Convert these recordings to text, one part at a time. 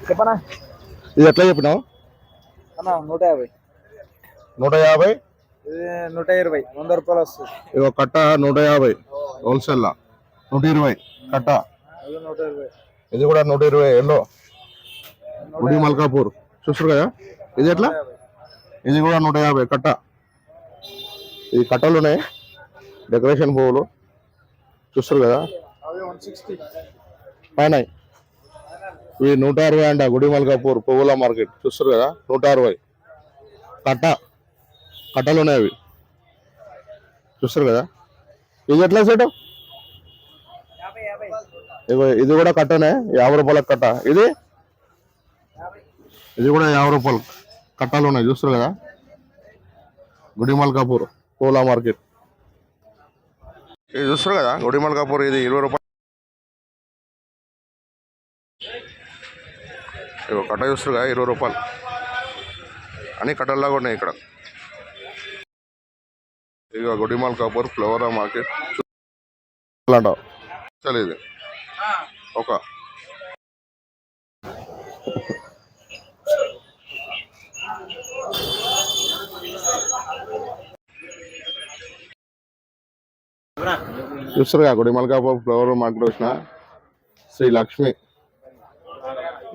చెప్పనా ఇది ఎట్లా చెప్పినావు? అన్న 150. 150. ఇది 120, 100 రూపాయలు వస్తుంది. ఇగో కట్ట 150 హోల్సేల్ 120 కట్ట. అది 120. ఇది కూడా 120 ఎల్లో గుడి మల్కాపూర్ చూస్తారు కదా. ఇది ఎట్లా? ఇది కూడా 150 కట్ట. ఇది కట్టలు ఉన్నాయి, డెకరేషన్ పువ్వులు చూస్తారు కదా. అవి 160 పైన ఇవి 160 అంట. గుడి మల్కాపూర్ పువ్వుల మార్కెట్ చూస్తారు కదా, 160 కట్ట. కట్టలు ఉన్నాయి అవి చూస్తారు కదా. ఇది ఎట్లా సెట్? ఇది కూడా కట్టనే 50 రూపాయలకు కట్ట. ఇది కూడా 50 రూపాయలు కట్టాలు ఉన్నాయి చూస్తారు కదా. గుడి మల్కాపూర్ పూల మార్కెట్ ఇది చూస్తారు కదా. గుడి మల్కాపూర్ ఇది 20 రూపాయలు. కట్ట చూస్తారు కదా 20 రూపాయలు. అన్ని కట్టల్లాగా ఉన్నాయి ఇక్కడ. ఇక గుడి మల్కాపూర్ ఫ్లవర్ మార్కెట్ అంటావు. చలి ఇది ఒక చూస్తారుగా గుడి మల్కాపూర్ ఫ్లవర్ మార్కెట్ వచ్చిన శ్రీ లక్ష్మి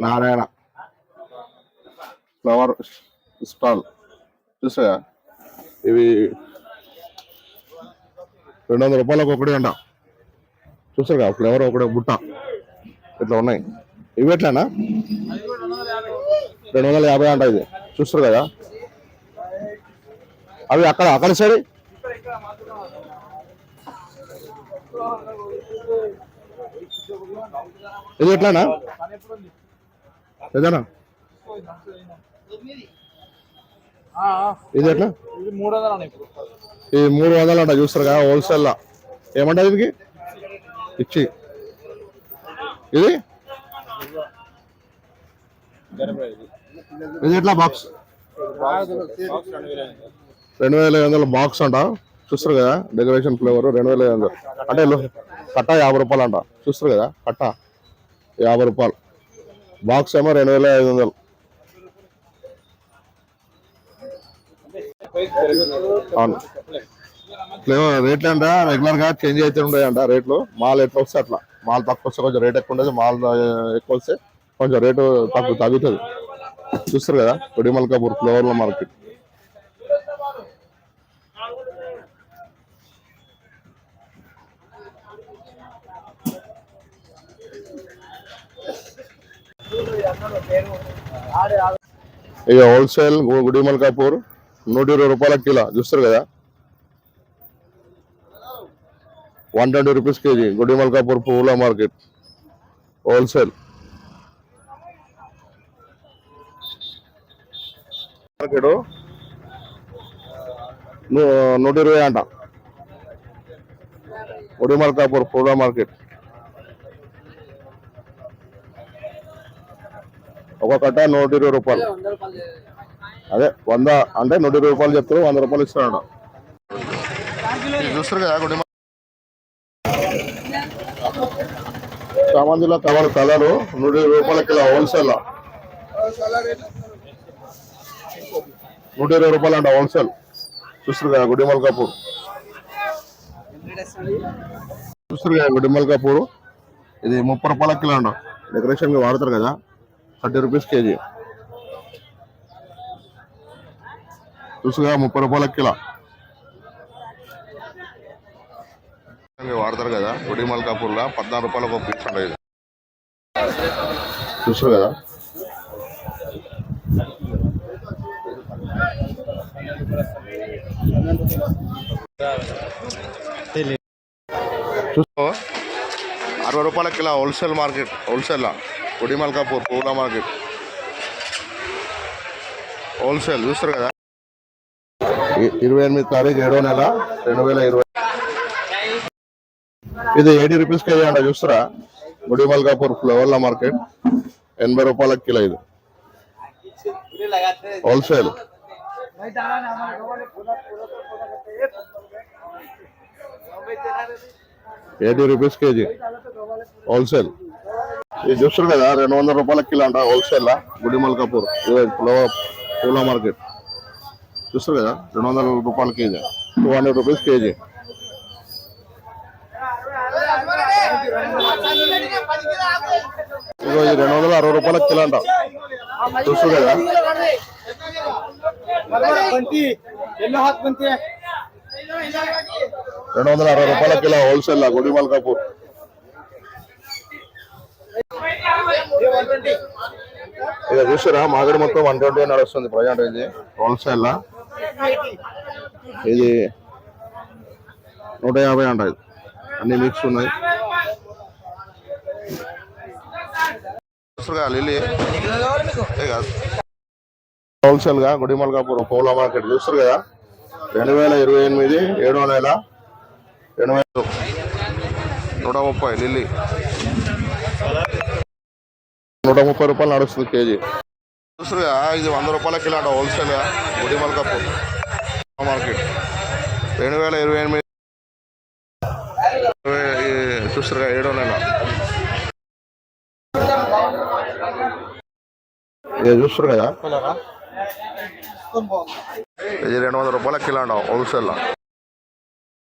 నారాయణ ఫ్లవర్ స్టాల్ చూసారా. ఇవి 200 రూపాయలకు ఒకటి అంట. చూసారుగా ఫ్లవర్ ఒకటి బుట్ట ఇట్లా ఉన్నాయి. ఇవి ఎట్లానా 250 అంట. ఇది చూస్తారు కదా. అవి అక్కడ సైడ్ ఇది ఎట్లానా ఏదన్నా ఇది ఎట్లా? ఇది 300 ఇది 300 అంట. చూస్తారు కదా హోల్సేల్ లా. ఏమంట దీనికి ఇచ్చి ఇది ఎట్లా బాక్స్? 2500 బాక్స్ అంట. చూస్తారు కదా డెకరేషన్ ఫ్లేవర్ 2500 అంటే కట్ట 50 రూపాయలు అంట. చూస్తారు కదా కట్ట 50 రూపాయలు, బాక్స్ ఏమో 2500. అవును ఫ్లేవర్ రేట్లు అంట రెగ్యులర్ గా చేంజ్ అయితే ఉంటాయంట రేట్లు. మాల్ ఎట్లా వస్తే అట్లా. మాల్ తక్కువ వస్తే కొంచెం రేట్ ఎక్కువ ఉండదు, మాల్ ఎక్కువ వస్తే కొంచెం రేటు తగ్గుతుంది. చూస్తారు కదా గుడి మల్కాపూర్ ఫ్లవర్ల మార్కెట్. ఇక హోల్సేల్ గుడి మల్కాపూర్ 120 రూపాయల కిలో. చూస్తారు కదా 120 రూపీస్ కేజీ. గుడి మల్కాపూర్ పువ్వుల మార్కెట్ హోల్సేల్ మార్కెట్ 120 అంట. గుడి మల్కాపూర్ పువ్వుల మార్కెట్ ఒక కట్ట 120 రూపాయలు. అదే 100 అంటే 120 రూపాయలు చెప్తారు, 100 రూపాయలు ఇస్తాడు. చూస్తారు కదా గుడి చామంతిలో కలరు 120 రూపాయల కిలో హోల్సేల్ 120 రూపాయలు అంట హోల్సేల్. చూస్తారు కదా గుడి మల్కాపూర్. చూస్తారు కదా గుడి మల్కాపూర్ ఇది 30 రూపాయల కిలో అంట. డెకరేషన్ కి వాడతారు కదా 30 రూపీస్ కేజీ. చూసుగా 30 రూపాయల కిలో వాడతారు కదా. గుడి మల్కాపూర్ లా 14 రూపాయలకు ఒక పీస్ ఉండేది. చూసారు కదా చూసుకో 60 రూపాయల కిలో హోల్సేల్ మార్కెట్. హోల్సేల్ గుడి మల్కాపూర్ పూల మార్కెట్ హోల్సేల్. చూస్తారు కదా 28 తారీఖు 7వ నెల 2020. ఇది 80 రూపీస్ కేజీ అంట. చూస్తారా గుడి మల్కాపూర్ ఫ్లవర్ల మార్కెట్ 80 రూపాయల కిలో. ఇది హోల్సేల్. 80 rupees KG wholesale. ఇది చూస్తారు కదా 200 రూపాయల కిలో అంట హోల్సేల్ గుడిమల్ కపూర్ పూల మార్కెట్ చూస్తారు కదా 200 రూపాయల కేజీ 200 రూపీస్ కేజీ. ఇగో ఇది 260 రూపాయల కిలో అంట చూస్తారు కదా. 260 రూపాయల కిలో హోల్సేల్ గుడిమల్ కపూర్. ఇక చూసారా మాగడి మొత్తం 120 నడుస్తుంది ప్రజెంట్. ఇది హోల్సేల్ ఇది 150 అంట. ఇది అన్ని మిక్స్ ఉన్నాయి. లిల్లీ హోల్సేల్ గా గుడిమల్ కపూర్ పూల మార్కెట్ చూస్తారు కదా 2028 7వ నెల 130 లిల్లీ 130 రూపాయలు నడుస్తుంది కేజీ. చూసారుగా ఇది 100 రూపాయల కిలో అంట హోల్సేల్ గా గుడిమల్ కపూర్ మార్కెట్ 2028 చూసారుగా 7వ నెల. ఇది చూస్తారు కదా ఇది 200 రూపాయల కిలో అంట wholesale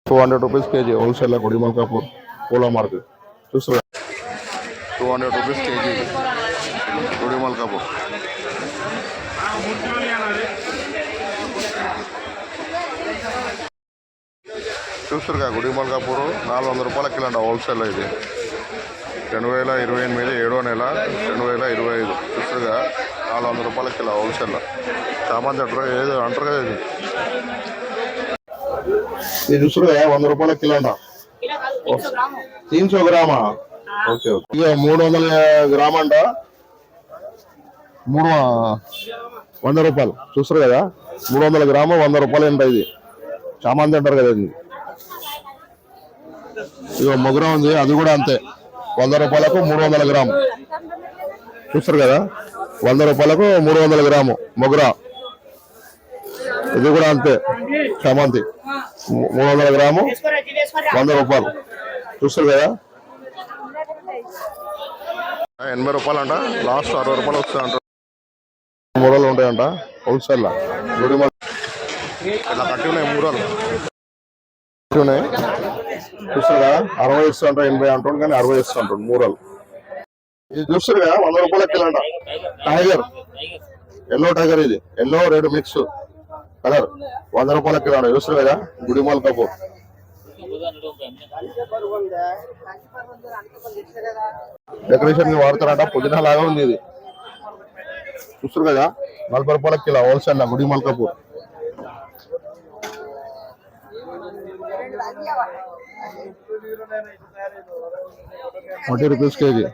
200 rupees KG wholesale Gudimalkapur పూల మార్కెట్ చూస్తారు 200 రూపీస్ కేజీ గుడిమల్ కపూర్. చూస్తారుగా గుడిమల్ కపూర్ 400 రూపాయల కిలో అంట హోల్సేల్. ఇది 2028 7వ నెల 2025 చూస్తారుగా 400 రూపాయల కిలో హోల్సేల్. చామంతి అంటారు ఏదో అంటారు కదా. ఇది చూస్తారుగా 100 రూపాయల కిలో అంట 300 గ్రామా. Okay okay. ఇక 300 గ్రామ్ అంట 100 రూపాయలు చూస్తారు కదా 300 గ్రాము 100 రూపాయలు అంట. ఇది చామంతి అంటారు కదా. ఇది ఇక మొగరా ఉంది అది కూడా అంతే 100 రూపాయలకు 300 గ్రాము చూస్తారు కదా 100 రూపాయలకు 300 గ్రాము మొగరా. ఇది కూడా అంతే చామంతి 300 గ్రాము 100 రూపాయలు చూస్తారు కదా 80 రూపాయలు అంట. లాస్ట్ 60 రూపాయలు వస్తాయి అంట. మూడలు ఉంటాయంట హోల్సేల్ గుడిమల్ ఇలా కట్టి ఉన్నాయి. మూడలు ఉన్నాయి చూస్తారు కదా 60 ఇస్తూ అంటారు 80 అంటాడు కానీ 60 ఇస్తూ అంటాడు మూడలు. ఇది చూస్తారు కదా 100 రూపాయల కిలో అంట టైగర్ ఎల్లో టైగర్. ఇది ఎల్లో రెడ్ మిక్స్ కలర్ 100 రూపాయల కిలో అంట చూస్తారు కదా గుడిమల్ కపూర్. డెకరేషన్ కి వాడతారంట పుదీనా లాగా ఉంది. ఇది చూస్తారు కదా 40 రూపాయల kilo wholesale Gudimalkapur. 40 rupees KG.